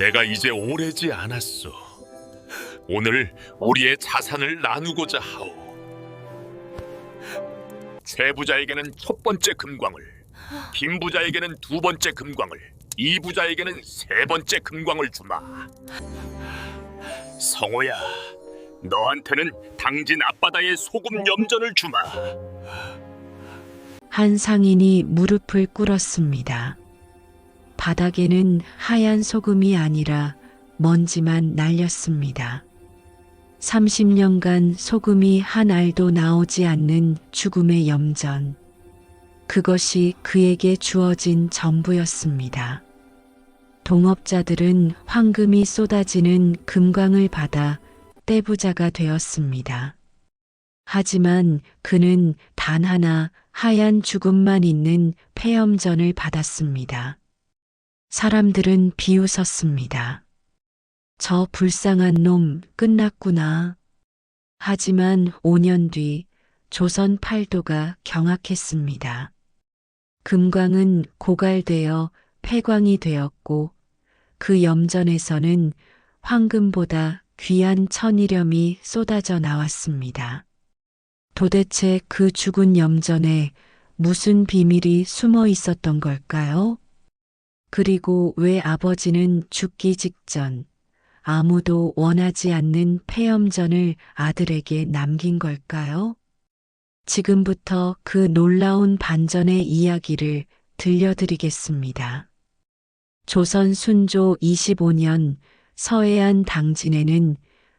내가 이제 오래지 않았소. 오늘 우리의 자산을 나누고자 하오. 세 부자에게는 첫 번째 금광을, 김 부자에게는 두 번째 금광을, 이 부자에게는 세 번째 금광을 주마. 성호야, 너한테는 당진 앞바다의 소금 염전을 주마. 한 상인이 무릎을 꿇었습니다. 바닥에는 하얀 소금이 아니라 먼지만 날렸습니다. 30년간 소금이 한 알도 나오지 않는 죽음의 염전. 그것이 그에게 주어진 전부였습니다. 동업자들은 황금이 쏟아지는 금광을 받아 떼부자가 되었습니다. 하지만 그는 단 하나 하얀 죽음만 있는 폐염전을 받았습니다. 사람들은 비웃었습니다. 저 불쌍한 놈 끝났구나. 하지만 5년 뒤 조선 팔도가 경악했습니다. 금광은 고갈되어 폐광이 되었고 그 염전에서는 황금보다 귀한 천일염이 쏟아져 나왔습니다. 도대체 그 죽은 염전에 무슨 비밀이 숨어 있었던 걸까요? 그리고 왜 아버지는 죽기 직전 아무도 원하지 않는 폐염전을 아들에게 남긴 걸까요? 지금부터 그 놀라운 반전의 이야기를 들려드리겠습니다. 조선 순조 25년 서해안 당진에는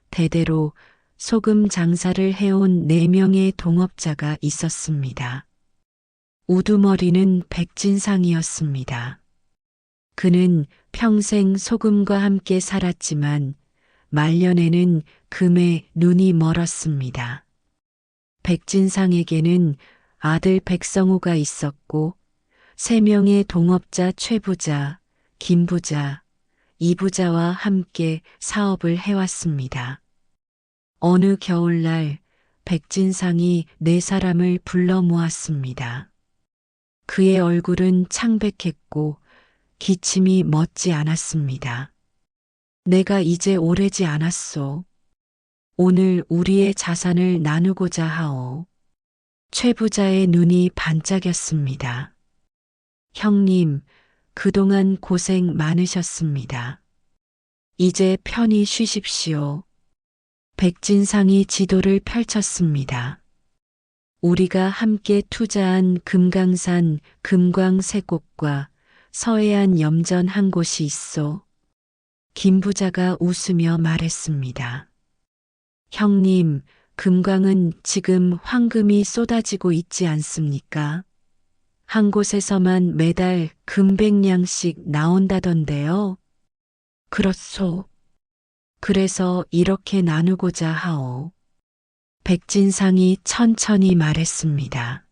대대로 소금 장사를 해온 4명의 동업자가 있었습니다. 우두머리는 백진상이었습니다. 그는 평생 소금과 함께 살았지만 말년에는 금에 눈이 멀었습니다. 백진상에게는 아들 백성우가 있었고 3명의 동업자 최부자, 김부자, 이부자와 함께 사업을 해왔습니다. 어느 겨울날 백진상이 4사람을 불러 모았습니다. 그의 얼굴은 창백했고 기침이 멎지 않았습니다. 내가 이제 오래지 않았소. 오늘 우리의 자산을 나누고자 하오. 최부자의 눈이 반짝였습니다. 형님, 그동안 고생 많으셨습니다. 이제 편히 쉬십시오. 백진상이 지도를 펼쳤습니다. 우리가 함께 투자한 금강산 금광 3곳과 서해안 염전 한 곳이 있소. 김부자가 웃으며 말했습니다. 형님, 금광은 지금 황금이 쏟아지고 있지 않습니까? 한 곳에서만 매달 금 100냥씩 나온다던데요. 그렇소. 그래서 이렇게 나누고자 하오. 백진상이 천천히 말했습니다.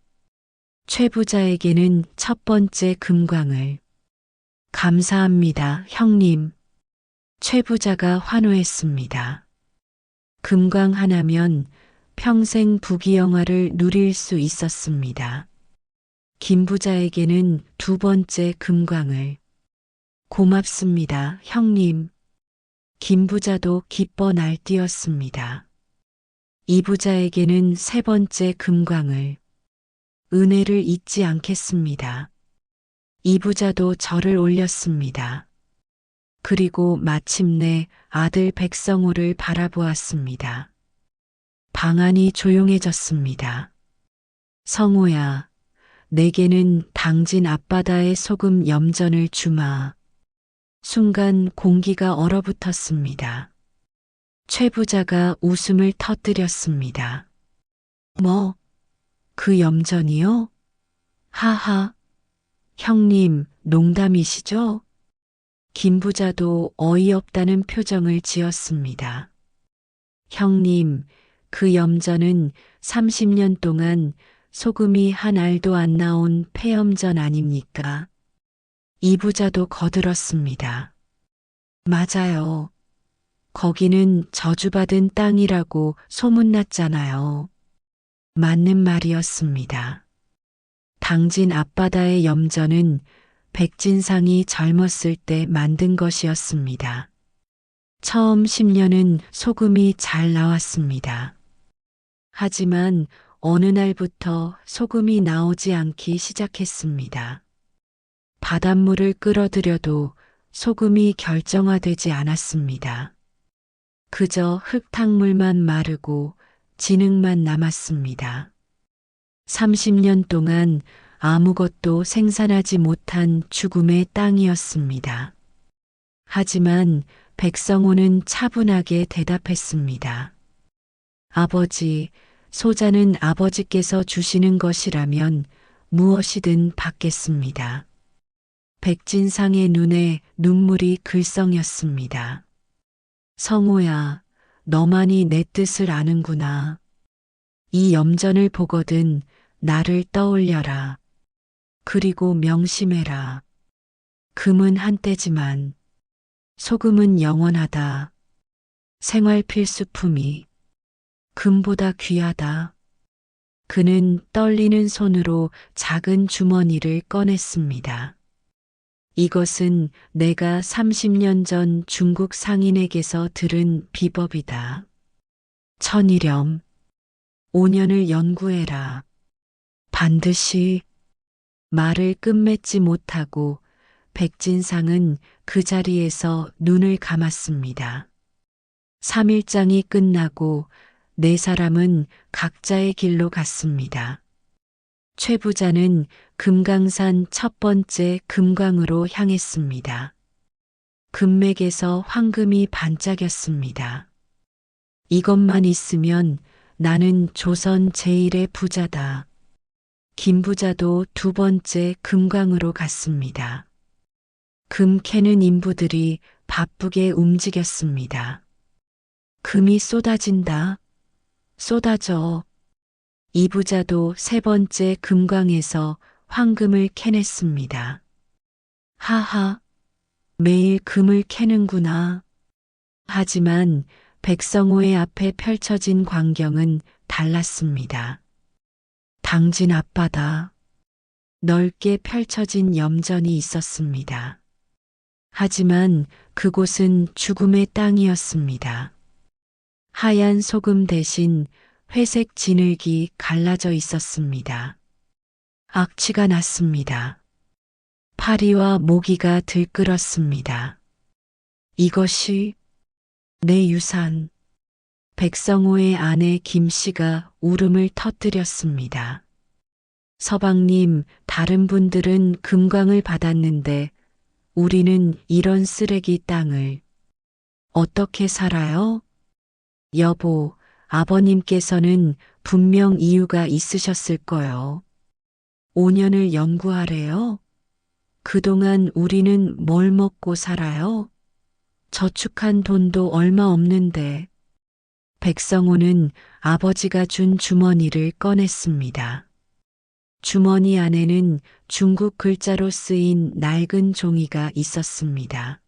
최부자에게는 첫 번째 금광을. 감사합니다, 형님. 최부자가 환호했습니다. 금광 하나면 평생 부귀영화를 누릴 수 있었습니다. 김부자에게는 두 번째 금광을. 고맙습니다, 형님. 김부자도 기뻐 날뛰었습니다. 이부자에게는 세 번째 금광을. 은혜를 잊지 않겠습니다. 이부자도 절을 올렸습니다. 그리고 마침내 아들 백성우를 바라보았습니다. 방 안이 조용해졌습니다. 성우야, 내게는 당진 앞바다의 소금 염전을 주마. 순간 공기가 얼어붙었습니다. 최부자가 웃음을 터뜨렸습니다. 뭐, 그 염전이요? 하하, 형님, 농담이시죠? 김부자도 어이없다는 표정을 지었습니다. 형님, 그 염전은 30년 동안 소금이 한 알도 안 나온 폐염전 아닙니까? 이부자도 거들었습니다. 맞아요. 거기는 저주받은 땅이라고 소문났잖아요. 맞는 말이었습니다. 당진 앞바다의 염전은 백진상이 젊었을 때 만든 것이었습니다. 처음 10년은 소금이 잘 나왔습니다. 하지만 어느 날부터 소금이 나오지 않기 시작했습니다. 바닷물을 끌어들여도 소금이 결정화되지 않았습니다. 그저 흙탕물만 마르고 진흙만 남았습니다. 30년 동안 아무것도 생산하지 못한 죽음의 땅이었습니다. 하지만 백성호는 차분하게 대답했습니다. 아버지, 소자는 아버지께서 주시는 것이라면 무엇이든 받겠습니다. 백진상의 눈에 눈물이 글썽였습니다. 성호야, 너만이 내 뜻을 아는구나. 이 염전을 보거든 나를 떠올려라. 그리고 명심해라. 금은 한때지만 소금은 영원하다. 생활 필수품이 금보다 귀하다. 그는 떨리는 손으로 작은 주머니를 꺼냈습니다. 이것은 내가 30년 전 중국 상인에게서 들은 비법이다. 1000일염, 5년을 연구해라. 반드시. 말을 끝맺지 못하고 백진상은 그 자리에서 눈을 감았습니다. 3일장이 끝나고 네 사람은 각자의 길로 갔습니다. 최 부자는 금강산 첫 번째 금광으로 향했습니다. 금맥에서 황금이 반짝였습니다. 이것만 있으면 나는 조선 제1의 부자다. 김 부자도 두 번째 금광으로 갔습니다. 금 캐는 인부들이 바쁘게 움직였습니다. 금이 쏟아진다. 쏟아져. 이 부자도 세 번째 금광에서 황금을 캐냈습니다. 하하, 매일 금을 캐는구나. 하지만 백성호의 앞에 펼쳐진 광경은 달랐습니다. 당진 앞바다, 넓게 펼쳐진 염전이 있었습니다. 하지만 그곳은 죽음의 땅이었습니다. 하얀 소금 대신 회색 진흙이 갈라져 있었습니다. 악취가 났습니다. 파리와 모기가 들끓었습니다. 이것이 내 유산. 백성호의 아내 김씨가 울음을 터뜨렸습니다. 서방님, 다른 분들은 금광을 받았는데 우리는 이런 쓰레기 땅을 어떻게 살아요? 여보, 아버님께서는 분명 이유가 있으셨을 거요. 5년을 연구하래요? 그동안 우리는 뭘 먹고 살아요? 저축한 돈도 얼마 없는데. 백성호는 아버지가 준 주머니를 꺼냈습니다. 주머니 안에는 중국 글자로 쓰인 낡은 종이가 있었습니다.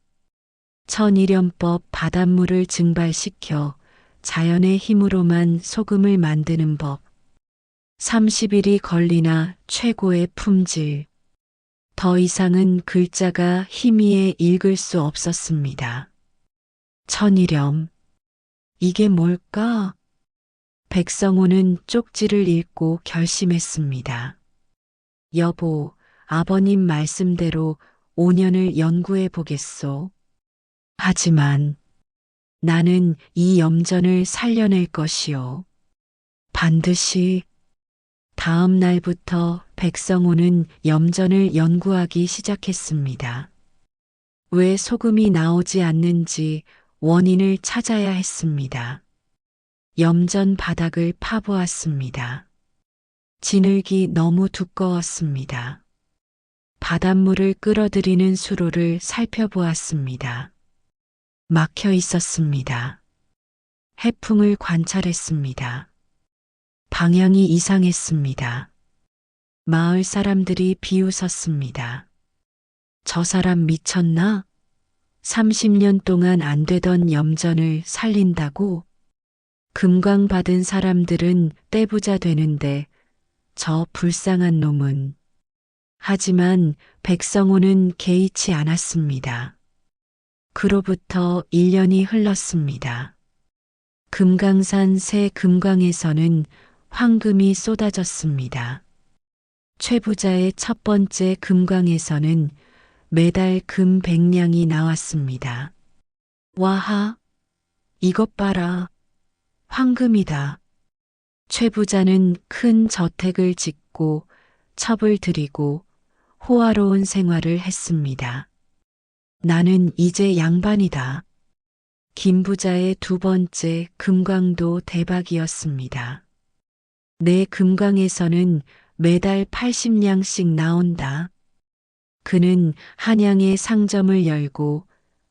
천일염법 바닷물을 증발시켜 자연의 힘으로만 소금을 만드는 법. 30일이 걸리나 최고의 품질. 더 이상은 글자가 희미해 읽을 수 없었습니다. 천일염. 이게 뭘까? 백성호는 쪽지를 읽고 결심했습니다. 여보, 아버님 말씀대로 5년을 연구해 보겠소. 하지만 나는 이 염전을 살려낼 것이요. 반드시. 다음 날부터 백성호는 염전을 연구하기 시작했습니다. 왜 소금이 나오지 않는지 원인을 찾아야 했습니다. 염전 바닥을 파보았습니다. 진흙이 너무 두꺼웠습니다. 바닷물을 끌어들이는 수로를 살펴보았습니다. 막혀 있었습니다. 해풍을 관찰했습니다. 방향이 이상했습니다. 마을 사람들이 비웃었습니다. 저 사람 미쳤나? 30년 동안 안 되던 염전을 살린다고? 금광 받은 사람들은 떼부자 되는데 저 불쌍한 놈은. 하지만 백성호는 개의치 않았습니다. 그로부터 1년이 흘렀습니다. 금강산 새 금광에서는 황금이 쏟아졌습니다. 최부자의 첫 번째 금광에서는 매달 금 100냥이 나왔습니다. 와하, 이것 봐라. 황금이다. 최부자는 큰 저택을 짓고 첩을 들이고 호화로운 생활을 했습니다. 나는 이제 양반이다. 김부자의 두 번째 금광도 대박이었습니다. 내 금광에서는 매달 80냥씩 나온다. 그는 한양의 상점을 열고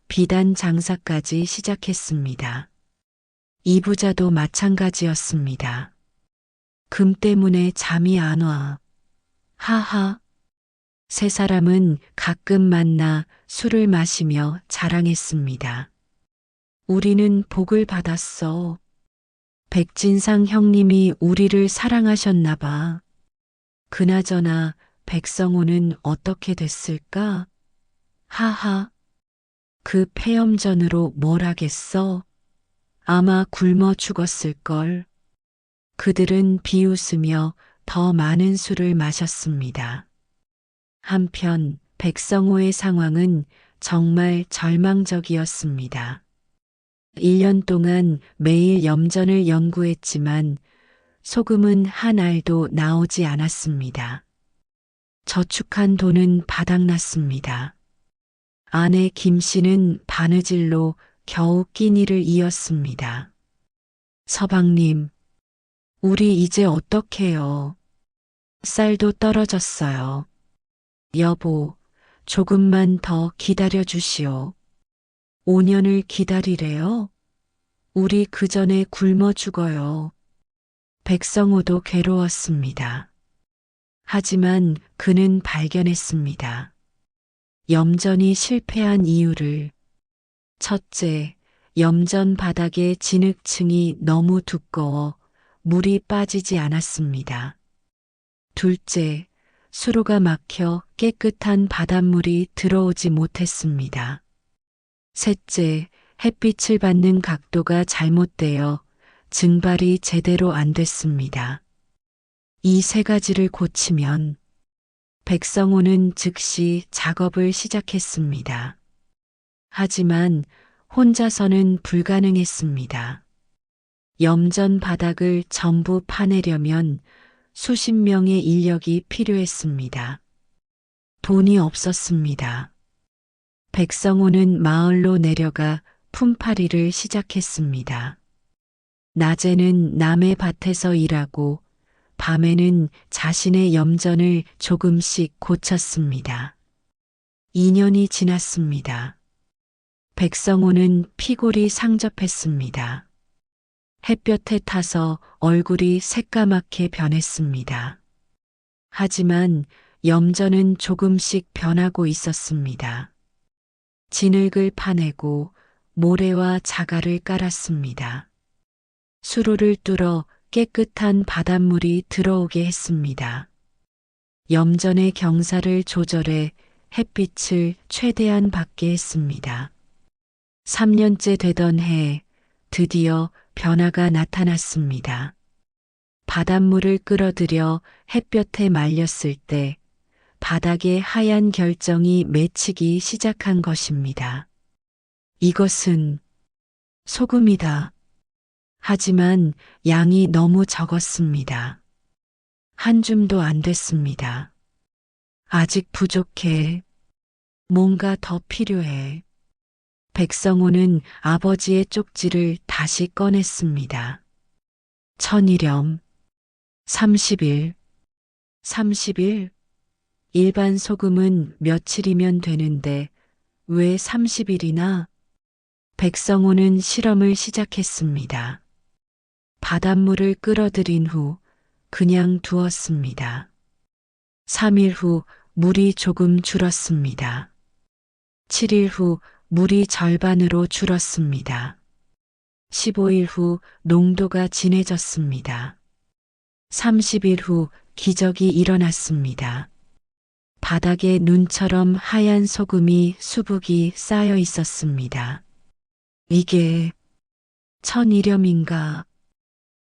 비단 장사까지 시작했습니다. 이 부자도 마찬가지였습니다. 금 때문에 잠이 안 와. 하하. 세 사람은 가끔 만나 술을 마시며 자랑했습니다. 우리는 복을 받았어. 백진상 형님이 우리를 사랑하셨나 봐. 그나저나 백성호는 어떻게 됐을까? 하하. 그 폐염전으로 뭘 하겠어? 아마 굶어 죽었을걸. 그들은 비웃으며 더 많은 술을 마셨습니다. 한편 백성호의 상황은 정말 절망적이었습니다. 1년 동안 매일 염전을 연구했지만 소금은 한 알도 나오지 않았습니다. 저축한 돈은 바닥났습니다. 아내 김씨는 바느질로 겨우 끼니를 이었습니다. 서방님, 우리 이제 어떡해요? 쌀도 떨어졌어요. 여보, 조금만 더 기다려 주시오. 5년을 기다리래요? 우리 그 전에 굶어 죽어요. 백성호도 괴로웠습니다. 하지만 그는 발견했습니다. 염전이 실패한 이유를. 첫째, 염전 바닥의 진흙층이 너무 두꺼워 물이 빠지지 않았습니다. 둘째, 수로가 막혀 깨끗한 바닷물이 들어오지 못했습니다. 셋째, 햇빛을 받는 각도가 잘못되어 증발이 제대로 안 됐습니다. 이 세 가지를 고치면 백성호는 즉시 작업을 시작했습니다. 하지만 혼자서는 불가능했습니다. 염전 바닥을 전부 파내려면 수십 명의 인력이 필요했습니다. 돈이 없었습니다. 백성호는 마을로 내려가 품팔이를 시작했습니다. 낮에는 남의 밭에서 일하고 밤에는 자신의 염전을 조금씩 고쳤습니다. 2년이 지났습니다. 백성호는 피골이 상접했습니다. 햇볕에 타서 얼굴이 새까맣게 변했습니다. 하지만 염전은 조금씩 변하고 있었습니다. 진흙을 파내고 모래와 자갈을 깔았습니다. 수로를 뚫어 깨끗한 바닷물이 들어오게 했습니다. 염전의 경사를 조절해 햇빛을 최대한 받게 했습니다. 3년째 되던 해에 드디어 변화가 나타났습니다. 바닷물을 끌어들여 햇볕에 말렸을 때 바닥에 하얀 결정이 맺히기 시작한 것입니다. 이것은 소금이다. 하지만 양이 너무 적었습니다. 한 줌도 안 됐습니다. 아직 부족해. 뭔가 더 필요해. 백성호는 아버지의 쪽지를 다시 꺼냈습니다. 1000일염, 30일, 30일? 일반 소금은 며칠이면 되는데 왜 30일이나? 백성호는 실험을 시작했습니다. 바닷물을 끌어들인 후 그냥 두었습니다. 3일 후 물이 조금 줄었습니다. 7일 후 물이 절반으로 줄었습니다. 15일 후 농도가 진해졌습니다. 30일 후 기적이 일어났습니다. 바닥에 눈처럼 하얀 소금이 수북이 쌓여 있었습니다. 이게 천일염인가?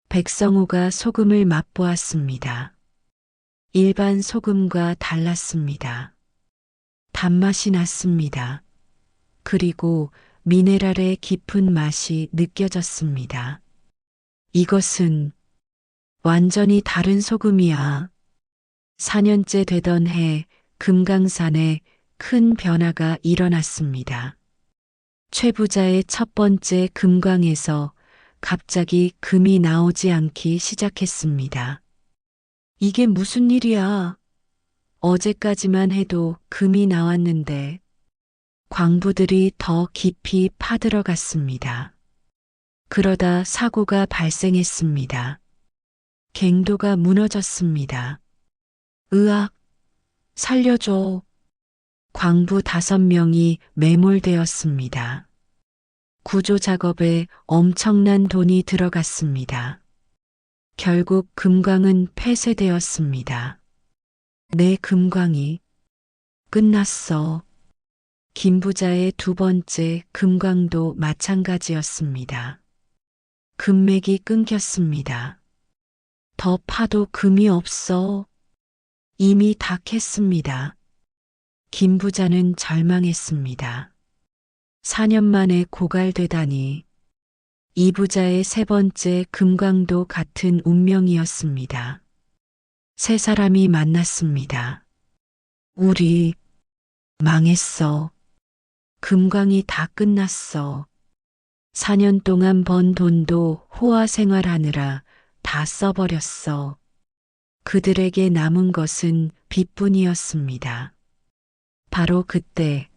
백성호가 소금을 맛보았습니다. 일반 소금과 달랐습니다. 단맛이 났습니다. 그리고 미네랄의 깊은 맛이 느껴졌습니다. 이것은 완전히 다른 소금이야. 4년째 되던 해 금강산에 큰 변화가 일어났습니다. 최 부자의 첫 번째 금광에서 갑자기 금이 나오지 않기 시작했습니다. 이게 무슨 일이야? 어제까지만 해도 금이 나왔는데 광부들이 더 깊이 파들어갔습니다. 그러다 사고가 발생했습니다. 갱도가 무너졌습니다. 으악! 살려줘. 광부 5명이 매몰되었습니다. 구조 작업에 엄청난 돈이 들어갔습니다. 결국 금광은 폐쇄되었습니다. 내 금광이 끝났어. 김 부자의 두 번째 금광도 마찬가지였습니다. 금맥이 끊겼습니다. 더 파도 금이 없어. 이미 다 캤습니다. 김 부자는 절망했습니다. 4년 만에 고갈되다니. 이 부자의 세 번째 금광도 같은 운명이었습니다. 세 사람이 만났습니다. 우리 망했어. 금광이 다 끝났어. 4년 동안 번 돈도 호화 생활하느라 다 써버렸어. 그들에게 남은 것은 빚뿐이었습니다. 바로 그때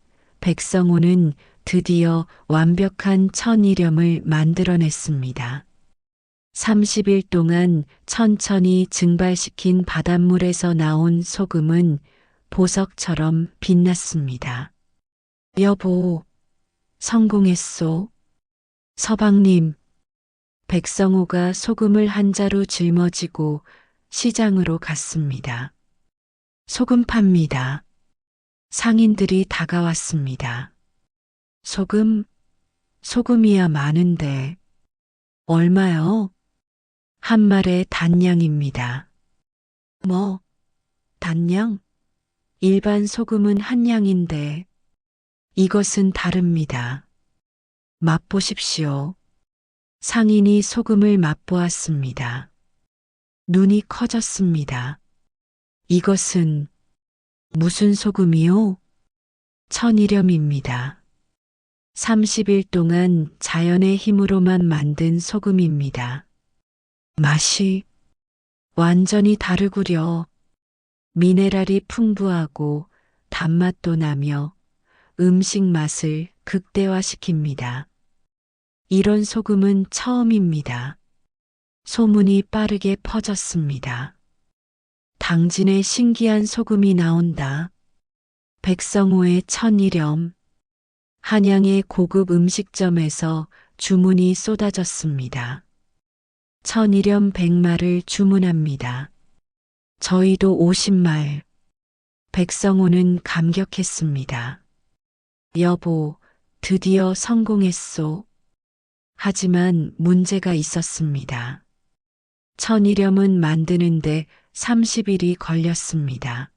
백성호는 드디어 완벽한 천일염을 만들어냈습니다. 30일 동안 천천히 증발시킨 바닷물에서 나온 소금은 보석처럼 빛났습니다. 여보, 성공했소. 서방님, 백성호가 소금을 한 자루 짊어지고 시장으로 갔습니다. 소금 팝니다. 상인들이 다가왔습니다. 소금이야 많은데. 얼마요? 한 말의 단량입니다. 뭐, 단량? 일반 소금은 한 량인데, 이것은 다릅니다. 맛보십시오. 상인이 소금을 맛보았습니다. 눈이 커졌습니다. 이것은 무슨 소금이요? 천일염입니다. 30일 동안 자연의 힘으로만 만든 소금입니다. 맛이 완전히 다르구려. 미네랄이 풍부하고 단맛도 나며 음식 맛을 극대화시킵니다. 이런 소금은 처음입니다. 소문이 빠르게 퍼졌습니다. 당진에 신기한 소금이 나온다. 백성호의 천일염. 한양의 고급 음식점에서 주문이 쏟아졌습니다. 천일염 100마를 주문합니다. 저희도 50말. 백성호는 감격했습니다. 여보, 드디어 성공했소. 하지만 문제가 있었습니다. 천일염은 만드는데 30일이 걸렸습니다.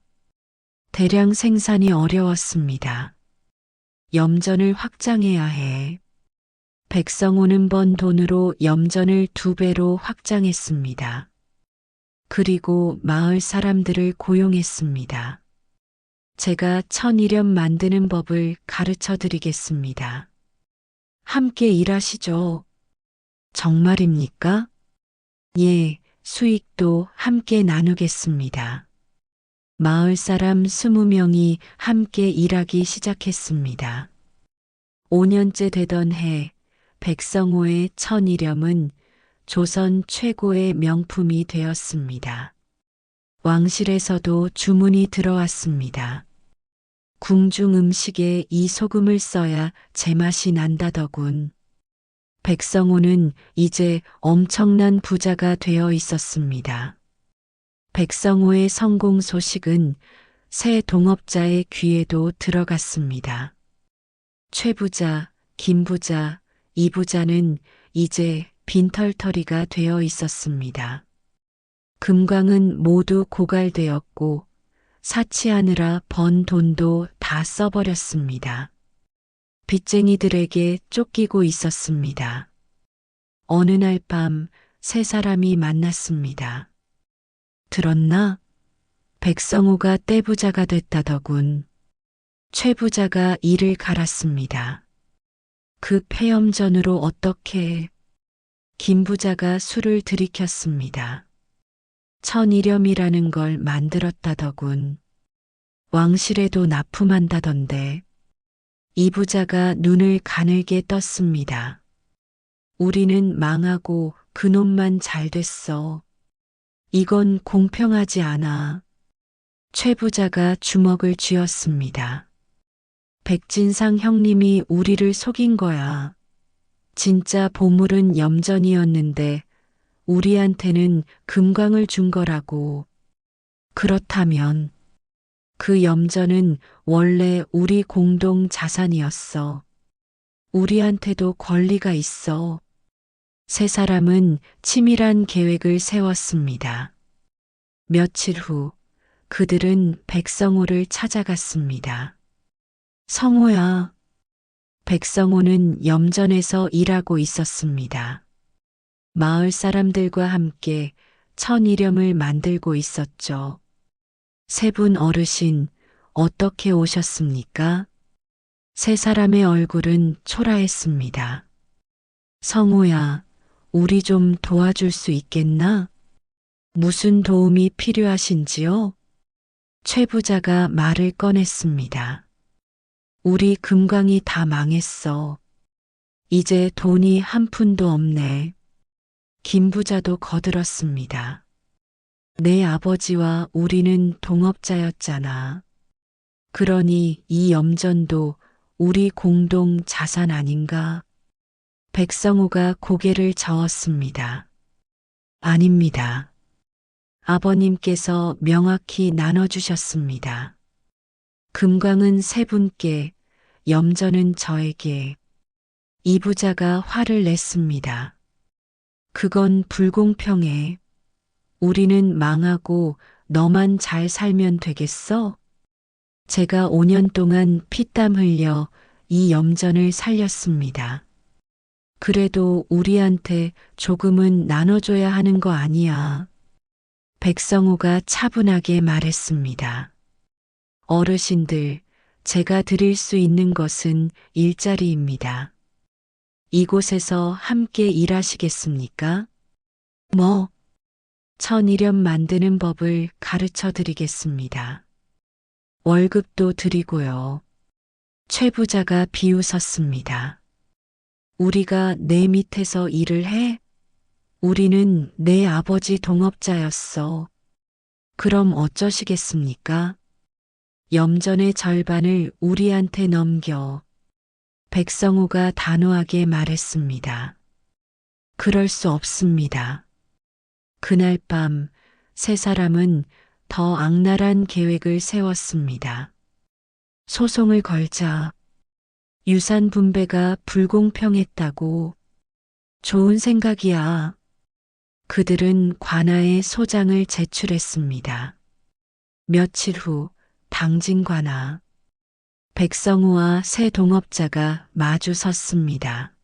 대량 생산이 어려웠습니다. 염전을 확장해야 해. 백성호는 번 돈으로 염전을 2배로 확장했습니다. 그리고 마을 사람들을 고용했습니다. 제가 천일염 만드는 법을 가르쳐 드리겠습니다. 함께 일하시죠. 정말입니까? 예, 수익도 함께 나누겠습니다. 마을 사람 20명이 함께 일하기 시작했습니다. 5년째 되던 해, 백성호의 천일염은 조선 최고의 명품이 되었습니다. 왕실에서도 주문이 들어왔습니다. 궁중 음식에 이 소금을 써야 제맛이 난다더군. 백성호는 이제 엄청난 부자가 되어 있었습니다. 백성호의 성공 소식은 새 동업자의 귀에도 들어갔습니다. 최 부자, 김 부자, 이 부자는 이제 빈털터리가 되어 있었습니다. 금광은 모두 고갈되었고 사치하느라 번 돈도 다 써버렸습니다. 빚쟁이들에게 쫓기고 있었습니다. 어느 날 밤 세 사람이 만났습니다. 들었나? 백성호가 떼부자가 됐다더군. 최 부자가 이를 갈았습니다. 그 폐염전으로 어떻게? 김 부자가 술을 들이켰습니다. 천일염이라는 걸 만들었다더군. 왕실에도 납품한다던데. 이 부자가 눈을 가늘게 떴습니다. 우리는 망하고 그놈만 잘 됐어. 이건 공평하지 않아. 최 부자가 주먹을 쥐었습니다. 백진상 형님이 우리를 속인 거야. 진짜 보물은 염전이었는데 우리한테는 금광을 준 거라고. 그렇다면 그 염전은 원래 우리 공동 자산이었어. 우리한테도 권리가 있어. 세 사람은 치밀한 계획을 세웠습니다. 며칠 후 그들은 백성호를 찾아갔습니다. 성호야. 백성호는 염전에서 일하고 있었습니다. 마을 사람들과 함께 천일염을 만들고 있었죠. 세 분 어르신, 어떻게 오셨습니까? 세 사람의 얼굴은 초라했습니다. 성호야, 우리 좀 도와줄 수 있겠나? 무슨 도움이 필요하신지요? 최 부자가 말을 꺼냈습니다. 우리 금광이 다 망했어. 이제 돈이 한 푼도 없네. 김 부자도 거들었습니다. 내 아버지와 우리는 동업자였잖아. 그러니 이 염전도 우리 공동 자산 아닌가? 백성호가 고개를 저었습니다. 아닙니다. 아버님께서 명확히 나눠주셨습니다. 금광은 세 분께, 염전은 저에게. 이 부자가 화를 냈습니다. 그건 불공평해. 우리는 망하고 너만 잘 살면 되겠어? 제가 5년 동안 피땀 흘려 이 염전을 살렸습니다. 그래도 우리한테 조금은 나눠줘야 하는 거 아니야. 백성호가 차분하게 말했습니다. 어르신들, 제가 드릴 수 있는 것은 일자리입니다. 이곳에서 함께 일하시겠습니까? 뭐? 천일염 만드는 법을 가르쳐 드리겠습니다. 월급도 드리고요. 최 부자가 비웃었습니다. 우리가 내 밑에서 일을 해? 우리는 내 아버지 동업자였어. 그럼 어쩌시겠습니까? 염전의 절반을 우리한테 넘겨. 백성호가 단호하게 말했습니다. 그럴 수 없습니다. 그날 밤 세 사람은 더 악랄한 계획을 세웠습니다. 소송을 걸자. 유산 분배가 불공평했다고. 좋은 생각이야. 그들은 관아에 소장을 제출했습니다. 며칠 후 당진 관아. 백성우와 새 동업자가 마주 섰습니다.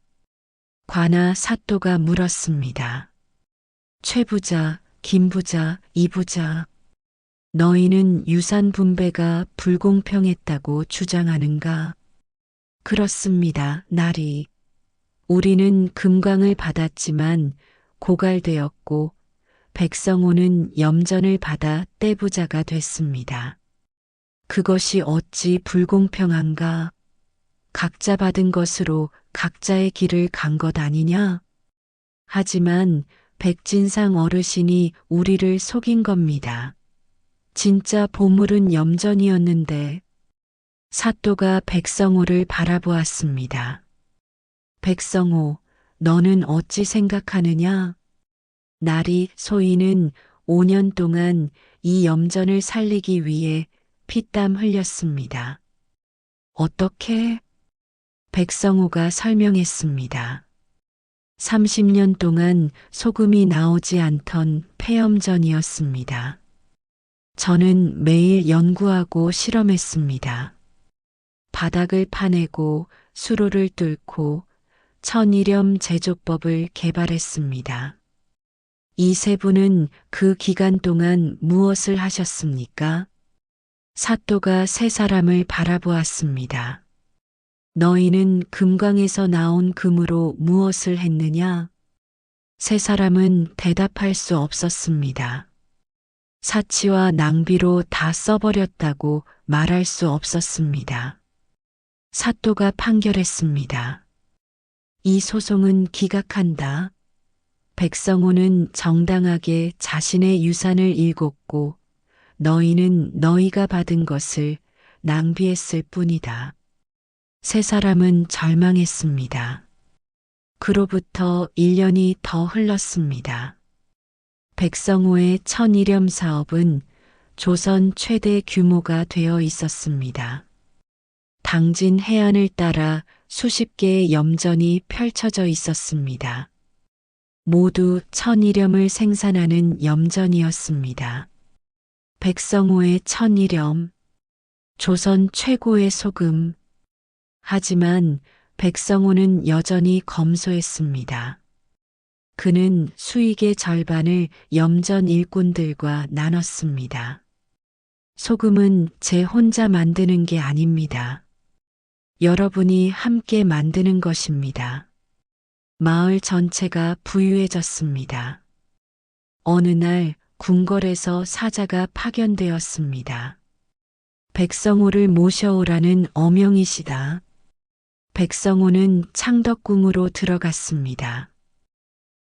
관아 사또가 물었습니다. 최 부자, 김 부자, 이 부자. 너희는 유산 분배가 불공평했다고 주장하는가? 그렇습니다, 나리. 우리는 금광을 받았지만 고갈되었고 백성호는 염전을 받아 떼부자가 됐습니다. 그것이 어찌 불공평한가? 각자 받은 것으로 각자의 길을 간 것 아니냐? 하지만 백진상 어르신이 우리를 속인 겁니다. 진짜 보물은 염전이었는데. 사또가 백성호를 바라보았습니다. 백성호, 너는 어찌 생각하느냐? 나리 소인은 5년 동안 이 염전을 살리기 위해 피땀 흘렸습니다. 어떻게? 백성호가 설명했습니다. 30년 동안 소금이 나오지 않던 폐염전이었습니다. 저는 매일 연구하고 실험했습니다. 바닥을 파내고 수로를 뚫고 천일염 제조법을 개발했습니다. 이 세 분은 그 기간 동안 무엇을 하셨습니까? 사또가 세 사람을 바라보았습니다. 너희는 금광에서 나온 금으로 무엇을 했느냐? 세 사람은 대답할 수 없었습니다. 사치와 낭비로 다 써버렸다고 말할 수 없었습니다. 사또가 판결했습니다. 이 소송은 기각한다. 백성호는 정당하게 자신의 유산을 일궜고 너희는 너희가 받은 것을 낭비했을 뿐이다. 세 사람은 절망했습니다. 그로부터 1년이 더 흘렀습니다. 백성호의 천일염 사업은 조선 최대 규모가 되어 있었습니다. 당진 해안을 따라 수십 개의 염전이 펼쳐져 있었습니다. 모두 천일염을 생산하는 염전이었습니다. 백성호의 천일염, 조선 최고의 소금. 하지만 백성호는 여전히 검소했습니다. 그는 수익의 절반을 염전 일꾼들과 나눴습니다. 소금은 제 혼자 만드는 게 아닙니다. 여러분이 함께 만드는 것입니다. 마을 전체가 부유해졌습니다. 어느 날 궁궐에서 사자가 파견되었습니다. 백성호를 모셔오라는 어명이시다. 백성호는 창덕궁으로 들어갔습니다.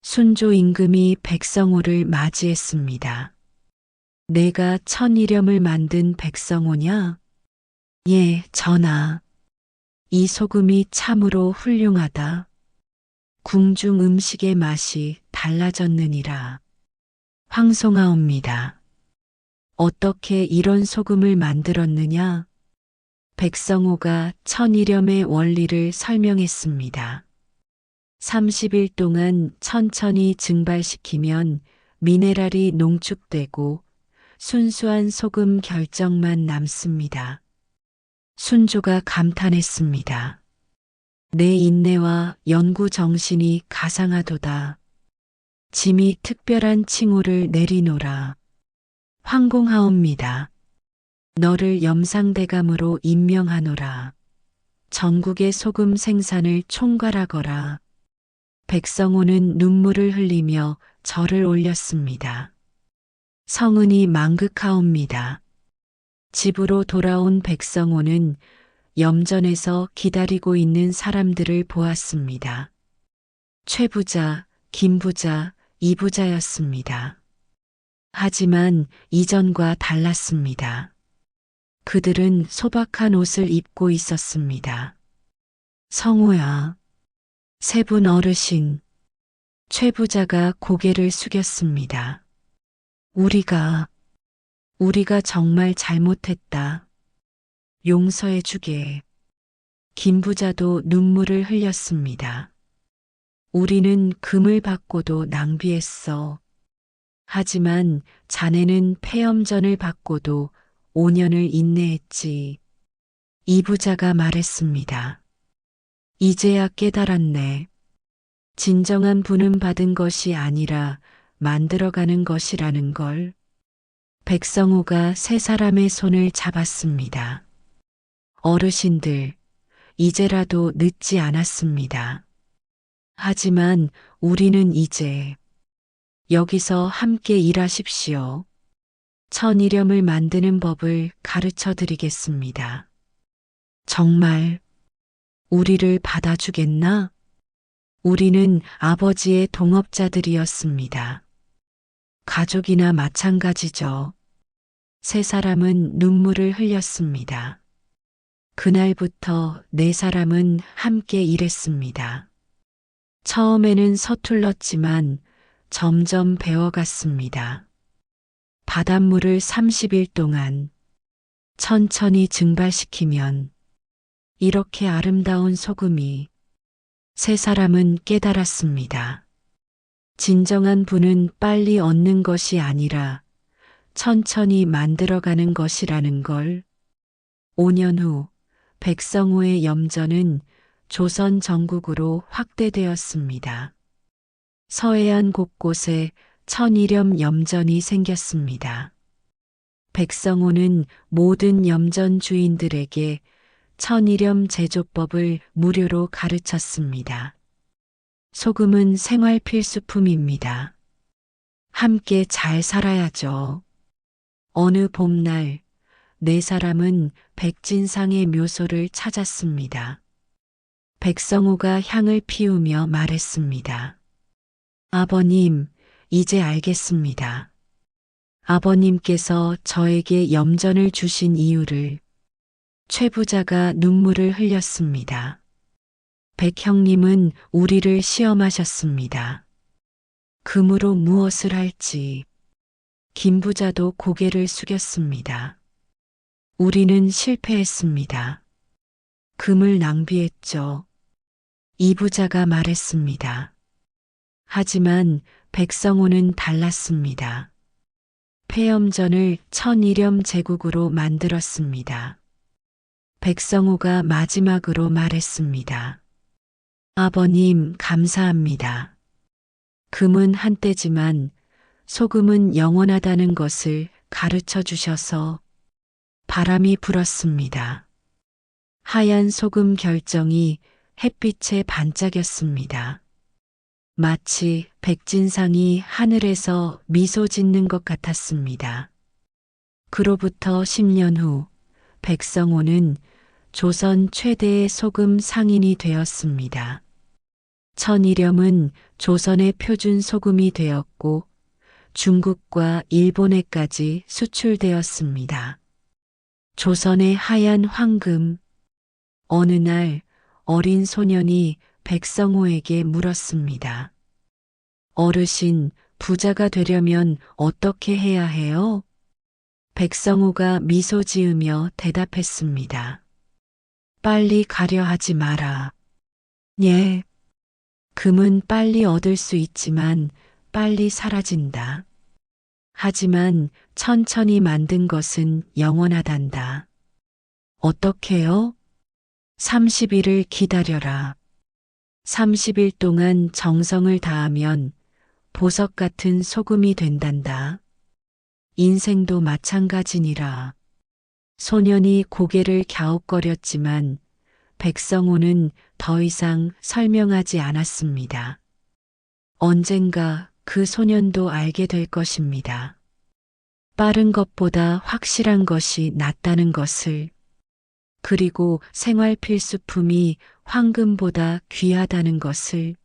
순조 임금이 백성호를 맞이했습니다. 내가 천일염을 만든 백성호냐? 예, 전하. 이 소금이 참으로 훌륭하다. 궁중 음식의 맛이 달라졌느니라. 황송하옵니다. 어떻게 이런 소금을 만들었느냐? 백성호가 천일염의 원리를 설명했습니다. 30일 동안 천천히 증발시키면 미네랄이 농축되고 순수한 소금 결정만 남습니다. 순조가 감탄했습니다. 내 인내와 연구 정신이 가상하도다. 짐이 특별한 칭호를 내리노라. 황공하옵니다. 너를 염상대감으로 임명하노라. 전국의 소금 생산을 총괄하거라. 백성호는 눈물을 흘리며 절을 올렸습니다. 성은이 망극하옵니다. 집으로 돌아온 백성호는 염전에서 기다리고 있는 사람들을 보았습니다. 최부자, 김부자, 이부자였습니다. 하지만 이전과 달랐습니다. 그들은 소박한 옷을 입고 있었습니다. 성호야, 세 분 어르신. 최부자가 고개를 숙였습니다. 우리가 정말 잘못했다. 용서해 주게. 김부자도 눈물을 흘렸습니다. 우리는 금을 받고도 낭비했어. 하지만 자네는 폐염전을 받고도 5년을 인내했지. 이부자가 말했습니다. 이제야 깨달았네. 진정한 부는 받은 것이 아니라 만들어가는 것이라는 걸. 백성호가 세 사람의 손을 잡았습니다. 어르신들, 이제라도 늦지 않았습니다. 하지만 우리는 이제 여기서 함께 일하십시오. 천일염을 만드는 법을 가르쳐 드리겠습니다. 정말 우리를 받아주겠나? 우리는 아버지의 동업자들이었습니다. 가족이나 마찬가지죠. 세 사람은 눈물을 흘렸습니다. 그날부터 네 사람은 함께 일했습니다. 처음에는 서툴렀지만 점점 배워갔습니다. 바닷물을 30일 동안, 천천히 증발시키면 이렇게 아름다운 소금이 세 사람은 깨달았습니다. 진정한 부는 빨리 얻는 것이 아니라 천천히 만들어가는 것이라는 걸. 5년 후 백성호의 염전은 조선 전국으로 확대되었습니다. 서해안 곳곳에 천일염 염전이 생겼습니다. 백성호는 모든 염전 주인들에게 천일염 제조법을 무료로 가르쳤습니다. 소금은 생활 필수품입니다. 함께 잘 살아야죠. 어느 봄날 네 사람은 백진상의 묘소를 찾았습니다. 백성호가 향을 피우며 말했습니다. 아버님, 이제 알겠습니다. 아버님께서 저에게 염전을 주신 이유를. 최 부자가 눈물을 흘렸습니다. 백 형님은 우리를 시험하셨습니다. 금으로 무엇을 할지. 김 부자도 고개를 숙였습니다. 우리는 실패했습니다. 금을 낭비했죠. 이 부자가 말했습니다. 하지만 백성호는 달랐습니다. 폐염전을 천일염 제국으로 만들었습니다. 백성호가 마지막으로 말했습니다. 아버님, 감사합니다. 금은 한때지만 소금은 영원하다는 것을 가르쳐 주셔서. 바람이 불었습니다. 하얀 소금 결정이 햇빛에 반짝였습니다. 마치 백진상이 하늘에서 미소 짓는 것 같았습니다. 그로부터 10년 후 백성호는 조선 최대의 소금 상인이 되었습니다. 천일염은 조선의 표준 소금이 되었고 중국과 일본에까지 수출되었습니다. 조선의 하얀 황금. 어느 날 어린 소년이 백성호에게 물었습니다. 어르신, 부자가 되려면 어떻게 해야 해요? 백성호가 미소 지으며 대답했습니다. 빨리 가려 하지 마라. 예. 금은 빨리 얻을 수 있지만 빨리 사라진다. 하지만 천천히 만든 것은 영원하단다. 어떻게요? 30일을 기다려라. 30일 동안 정성을 다하면 보석 같은 소금이 된단다. 인생도 마찬가지니라. 소년이 고개를 갸웃거렸지만 백성호는 더 이상 설명하지 않았습니다. 언젠가 그 소년도 알게 될 것입니다. 빠른 것보다 확실한 것이 낫다는 것을. 그리고 생활 필수품이 황금보다 귀하다는 것을.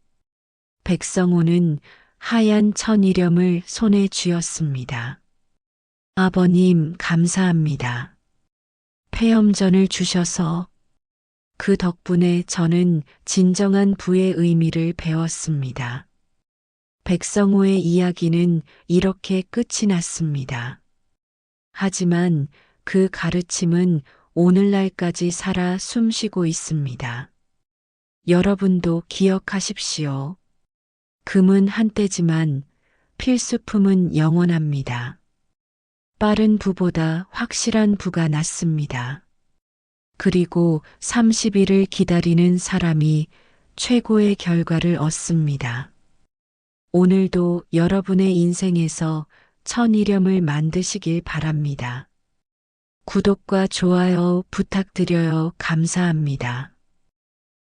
백성호는 하얀 천일염을 손에 쥐었습니다. 아버님, 감사합니다. 폐염전을 주셔서. 그 덕분에 저는 진정한 부의 의미를 배웠습니다. 백성호의 이야기는 이렇게 끝이 났습니다. 하지만 그 가르침은 오늘날까지 살아 숨쉬고 있습니다. 여러분도 기억하십시오. 금은 한때지만 필수품은 영원합니다. 빠른 부보다 확실한 부가 낫습니다. 그리고 30일을 기다리는 사람이 최고의 결과를 얻습니다. 오늘도 여러분의 인생에서 천일염을 만드시길 바랍니다. 구독과 좋아요 부탁드려요. 감사합니다.